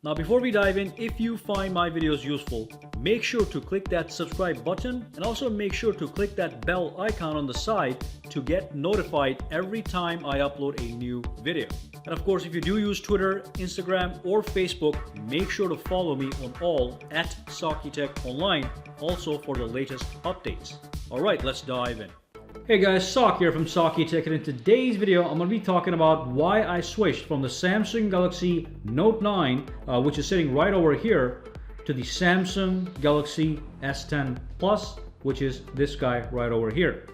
Now before we dive in, if you find my videos useful, make sure to click that subscribe button and also make sure to click that bell icon on the side to get notified every time I upload a new video. And of course, if you do use Twitter, Instagram, or Facebook, make sure to follow me on all at SAKITECH Online, also for the latest updates. Alright, let's dive in. Hey guys, Sak here from SAKITECH, and in today's video I'm going to be talking about why I switched from the Samsung Galaxy Note 9, which is sitting right over here, to the Samsung Galaxy S10 Plus, which is this guy right over here.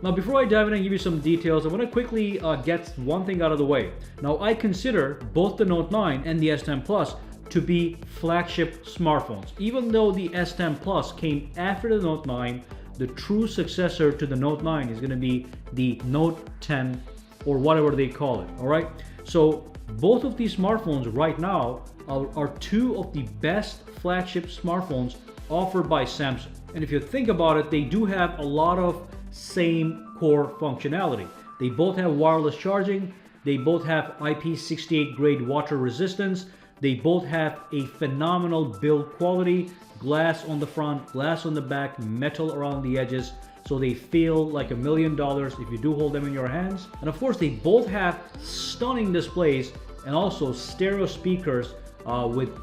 Now before I dive in and give you some details, I want to quickly get one thing out of the way. Now I consider both the Note 9 and the S10 Plus to be flagship smartphones. Even though the S10 Plus came after the Note 9, the true successor to the Note 9 is going to be the Note 10 or whatever they call it. Alright, so both of these smartphones right now are two of the best flagship smartphones offered by Samsung. And if you think about it, they do have a lot of same core functionality. They both have wireless charging, they both have IP68 grade water resistance, they both have a phenomenal build quality, glass on the front, glass on the back, metal around the edges, so they feel like $1 million if you do hold them in your hands. And of course, they both have stunning displays and also stereo speakers with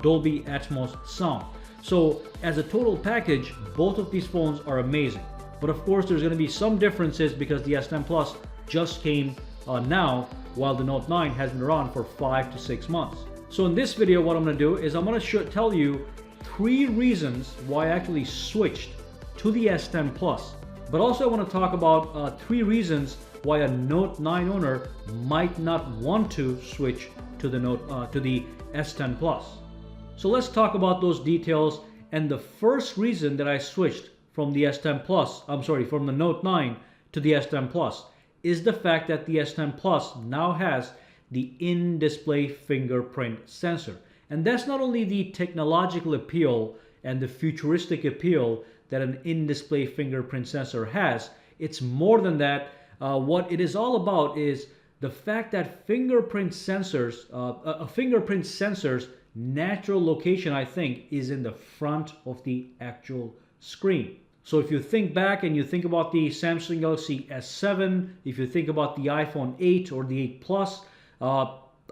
Dolby Atmos sound. So as a total package, both of these phones are amazing. But of course, there's going to be some differences because the S10 Plus just came now, while the Note 9 has been around for 5 to 6 months. So in this video, what I'm going to do is I'm going to tell you 3 reasons why I actually switched to the S10 Plus. But also I want to talk about 3 reasons why a Note 9 owner might not want to switch to the S10 Plus. So let's talk about those details. And the first reason that I switched from the S10 Plus, from the Note 9 to the S10 Plus, is the fact that the S10 Plus now has the in-display fingerprint sensor. And that's not only the technological appeal and the futuristic appeal that an in-display fingerprint sensor has, it's more than that. What it is all about is the fact that fingerprint sensors, a fingerprint sensor's natural location, I think, is in the front of the actual screen. So if you think back and you think about the Samsung Galaxy S7, if you think about the iPhone 8 or the 8 Plus,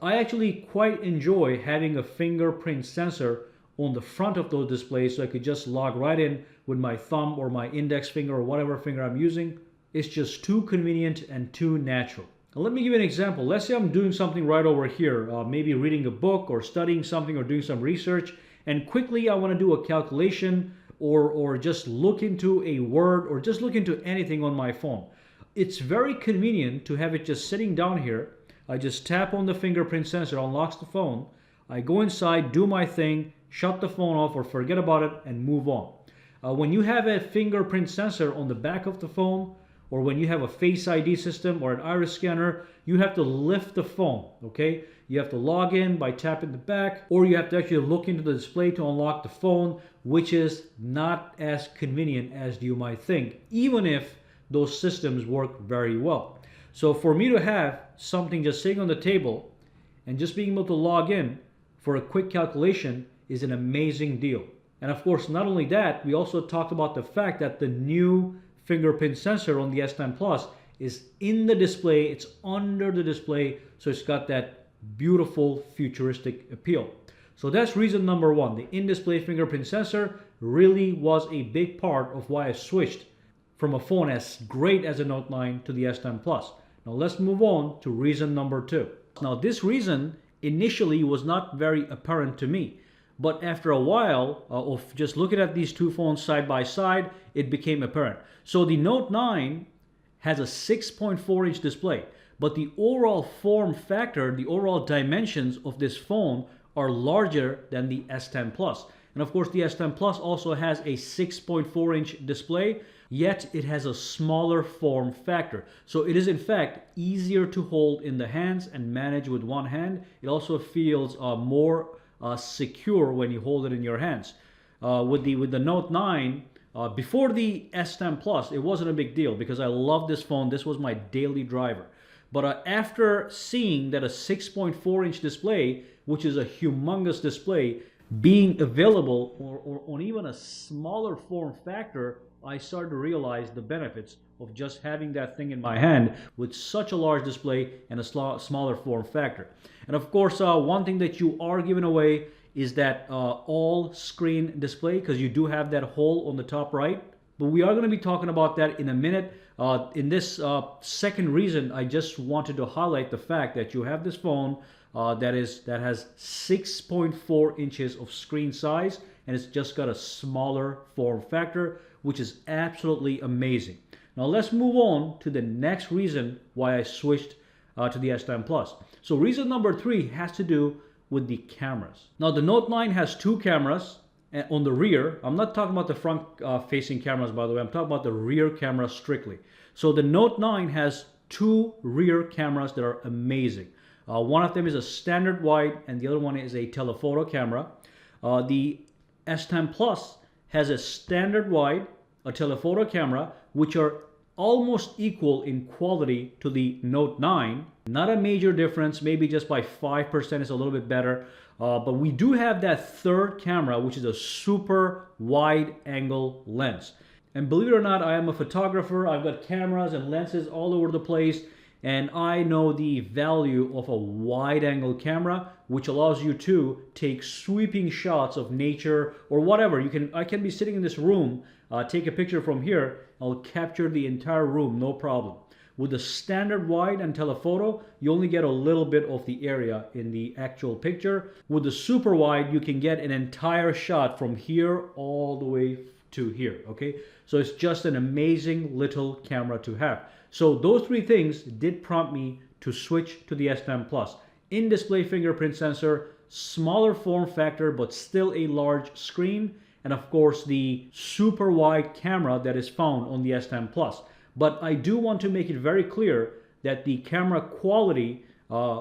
I actually quite enjoy having a fingerprint sensor on the front of those displays, so I could just log right in with my thumb or my index finger or whatever finger I'm using. It's just too convenient and too natural. Now let me give you an example. Let's say I'm doing something right over here, maybe reading a book or studying something or doing some research, and quickly I want to do a calculation or just look into a word or just look into anything on my phone. It's very convenient to have it just sitting down here. I just tap on the fingerprint sensor, unlocks the phone. I go inside, do my thing, shut the phone off or forget about it and move on. When you have a fingerprint sensor on the back of the phone, or when you have a Face ID system or an iris scanner, you have to lift the phone, okay? You have to log in by tapping the back, or you have to actually look into the display to unlock the phone, which is not as convenient as you might think, even if those systems work very well. So for me to have something just sitting on the table and just being able to log in for a quick calculation is an amazing deal. And of course, not only that, we also talked about the fact that the new fingerprint sensor on the S10 Plus is in the display, it's under the display, so it's got that beautiful futuristic appeal. So that's reason number 1. The in-display fingerprint sensor really was a big part of why I switched from a phone as great as a Note 9 to the S10 Plus. Now let's move on to reason number 2. Now this reason initially was not very apparent to me, but after a while of just looking at these two phones side by side, it became apparent. So the Note 9 has a 6.4-inch display, but the overall form factor, the overall dimensions of this phone are larger than the S10 Plus. And of course the S10 Plus also has a 6.4-inch display, yet it has a smaller form factor. So it is in fact easier to hold in the hands and manage with one hand. It also feels more secure when you hold it in your hands. With the Note 9, before the S10 Plus, it wasn't a big deal because I love this phone. This was my daily driver. But after seeing that a 6.4-inch display which is a humongous display, being available or on even a smaller form factor, I started to realize the benefits of just having that thing in my hand with such a large display and a smaller form factor. And of course, one thing that you are giving away is that all screen display, because you do have that hole on the top right. But we are going to be talking about that in a minute. In this second reason, I just wanted to highlight the fact that you have this phone that has 6.4 inches of screen size, and it's just got a smaller form factor, which is absolutely amazing. Now let's move on to the next reason why I switched to the S10 Plus. So reason number 3 has to do with the cameras. Now the Note 9 has 2 cameras on the rear. I'm not talking about the front facing cameras, by the way. I'm talking about the rear camera strictly. So the Note 9 has 2 rear cameras that are amazing. One of them is a standard wide and the other one is a telephoto camera. The S10 Plus has a standard wide, a telephoto camera, which are almost equal in quality to the Note 9. Not a major difference, maybe just by 5% is a little bit better. But we do have that third camera, which is a super wide angle lens. And believe it or not, I am a photographer. I've got cameras and lenses all over the place. And I know the value of a wide angle camera, which allows you to take sweeping shots of nature or whatever. I can be sitting in this room, take a picture from here, I'll capture the entire room, no problem. With the standard wide and telephoto, you only get a little bit of the area in the actual picture. With the super wide, you can get an entire shot from here all the way to here, okay? So it's just an amazing little camera to have. So those 3 things did prompt me to switch to the S10 Plus. In-display fingerprint sensor, smaller form factor, but still a large screen, and of course the super wide camera that is found on the S10 Plus. But I do want to make it very clear that the camera quality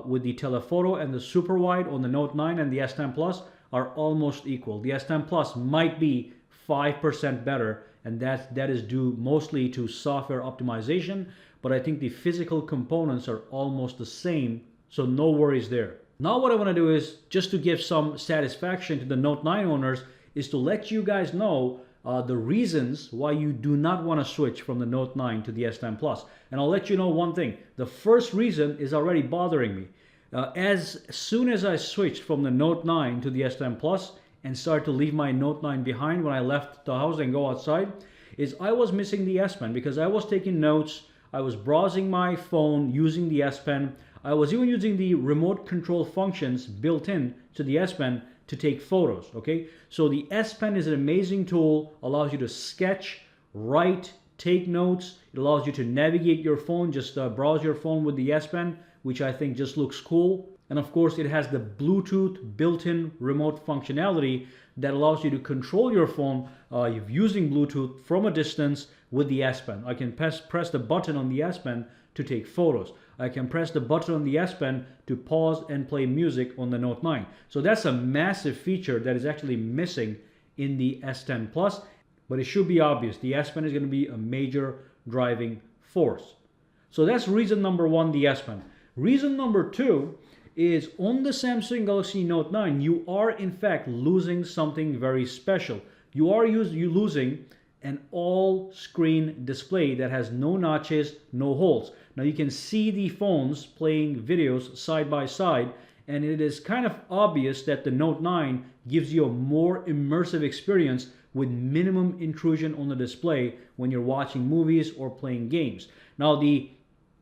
with the telephoto and the super wide on the Note 9 and the S10 Plus are almost equal. The S10 Plus might be 5% better, and that is due mostly to software optimization, but I think the physical components are almost the same, so no worries there. Now what I want to do is, just to give some satisfaction to the Note 9 owners, is to let you guys know the reasons why you do not want to switch from the Note 9 to the S10 Plus. And I'll let you know one thing. The first reason is already bothering me. As soon as I switched from the Note 9 to the S10 Plus and started to leave my Note 9 behind when I left the house and go outside, is I was missing the S Pen because I was taking notes, I was browsing my phone using the S Pen, I was even using the remote control functions built in to the S Pen to take photos, okay? So the S Pen is an amazing tool, allows you to sketch, write, take notes. It allows you to navigate your phone, just browse your phone with the S Pen, which I think just looks cool. And of course, it has the Bluetooth built-in remote functionality that allows you to control your phone using Bluetooth from a distance with the S Pen. I can press the button on the S Pen to take photos. I can press the button on the S Pen to pause and play music on the Note 9. So that's a massive feature that is actually missing in the S10 Plus, but it should be obvious. The S Pen is going to be a major driving force. So that's reason number 1, the S Pen. Reason number 2 is on the Samsung Galaxy Note 9, you are in fact losing something very special. You are losing an all-screen display that has no notches, no holes. Now you can see the phones playing videos side by side, and it is kind of obvious that the Note 9 gives you a more immersive experience with minimum intrusion on the display when you're watching movies or playing games. Now the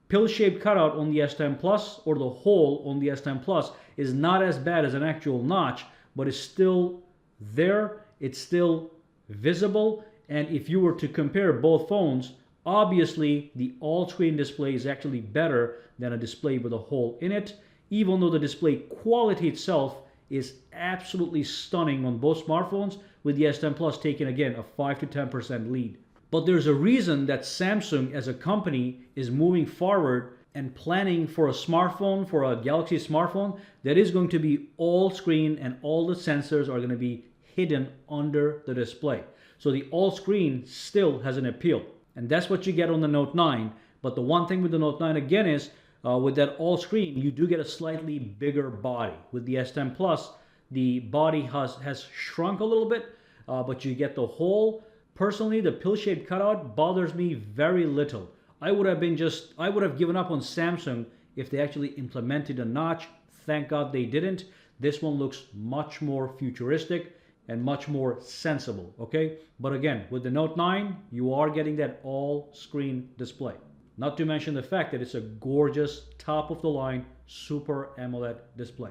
pill-shaped cutout on the S10 Plus or the hole on the S10 Plus is not as bad as an actual notch, but it's still there, it's still visible. And if you were to compare both phones, obviously the all-screen display is actually better than a display with a hole in it, even though the display quality itself is absolutely stunning on both smartphones, with the S10 Plus taking again a 5 to 10% lead. But there's a reason that Samsung as a company is moving forward and planning for a smartphone, for a Galaxy smartphone, that is going to be all screen and all the sensors are going to be hidden under the display. So the all screen still has an appeal. And that's what you get on the Note 9. But the one thing with the Note 9 again is with that all screen, you do get a slightly bigger body. With the S10 Plus, the body has shrunk a little bit, but you get the whole. Personally, the pill-shaped cutout bothers me very little. I would have given up on Samsung if they actually implemented a notch. Thank God they didn't. This one looks much more futuristic and much more sensible, okay? But again, with the Note 9, you are getting that all-screen display. Not to mention the fact that it's a gorgeous, top-of-the-line Super AMOLED display.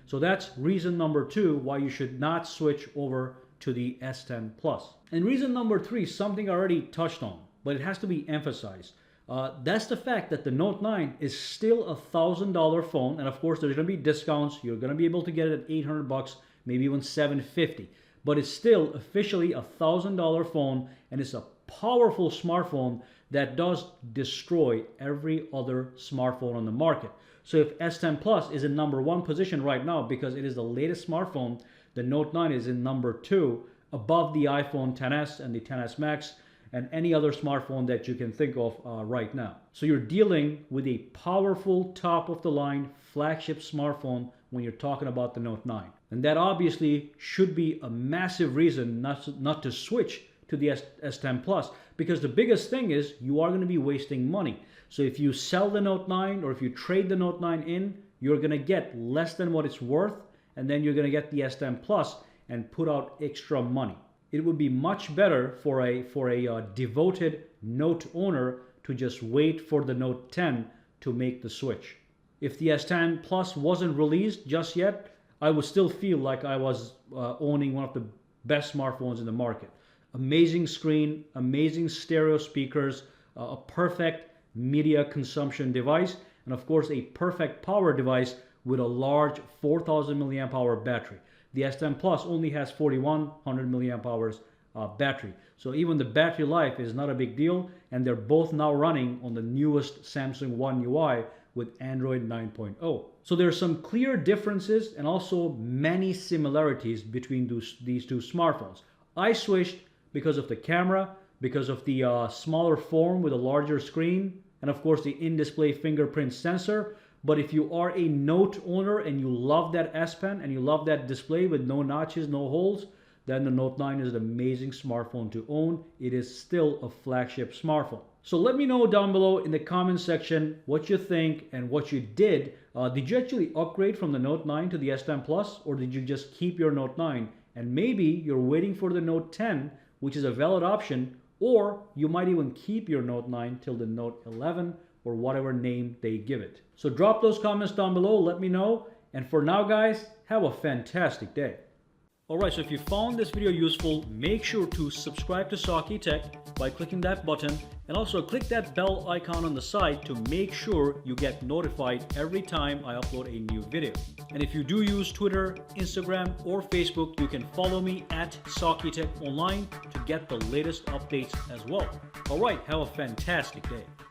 So that's reason number 2 why you should not switch over to the S10 Plus. And reason number 3, something I already touched on, but it has to be emphasized. That's the fact that the Note 9 is still a $1,000 phone, and of course there's going to be discounts. You're going to be able to get it at $800, maybe even $750. But it's still officially a $1,000 phone, and it's a powerful smartphone that does destroy every other smartphone on the market. So if S10 Plus is in number 1 position right now because it is the latest smartphone, the Note 9 is in number 2, above the iPhone XS and the XS Max and any other smartphone that you can think of right now. So you're dealing with a powerful top-of-the-line flagship smartphone when you're talking about the Note 9. And that obviously should be a massive reason not to switch to the S10 Plus, because the biggest thing is you are going to be wasting money. So if you sell the Note 9 or if you trade the Note 9 in, you're going to get less than what it's worth, and then you're going to get the S10 Plus and put out extra money. It would be much better for a devoted Note owner to just wait for the Note 10 to make the switch. If the S10 Plus wasn't released just yet, I would still feel like I was owning one of the best smartphones in the market. Amazing screen, amazing stereo speakers, a perfect media consumption device, and of course a perfect power device with a large 4,000 milliamp hour battery. The S10 Plus only has 4,100 milliamp hours battery. So even the battery life is not a big deal, and they're both now running on the newest Samsung One UI with Android 9.0. So there are some clear differences and also many similarities between these two smartphones. I switched because of the camera, because of the smaller form with a larger screen, and of course the in-display fingerprint sensor. But if you are a Note owner and you love that S Pen and you love that display with no notches, no holes, then the Note 9 is an amazing smartphone to own. It is still a flagship smartphone. So let me know down below in the comment section what you think and what you did. Did you actually upgrade from the Note 9 to the S10 Plus, or did you just keep your Note 9? And maybe you're waiting for the Note 10, which is a valid option, or you might even keep your Note 9 till the Note 11 or whatever name they give it. So drop those comments down below, let me know. And for now guys, have a fantastic day. Alright, so if you found this video useful, make sure to subscribe to SAKITECH by clicking that button, and also click that bell icon on the side to make sure you get notified every time I upload a new video. And if you do use Twitter, Instagram, or Facebook, you can follow me at SAKITECH Online to get the latest updates as well. Alright, have a fantastic day.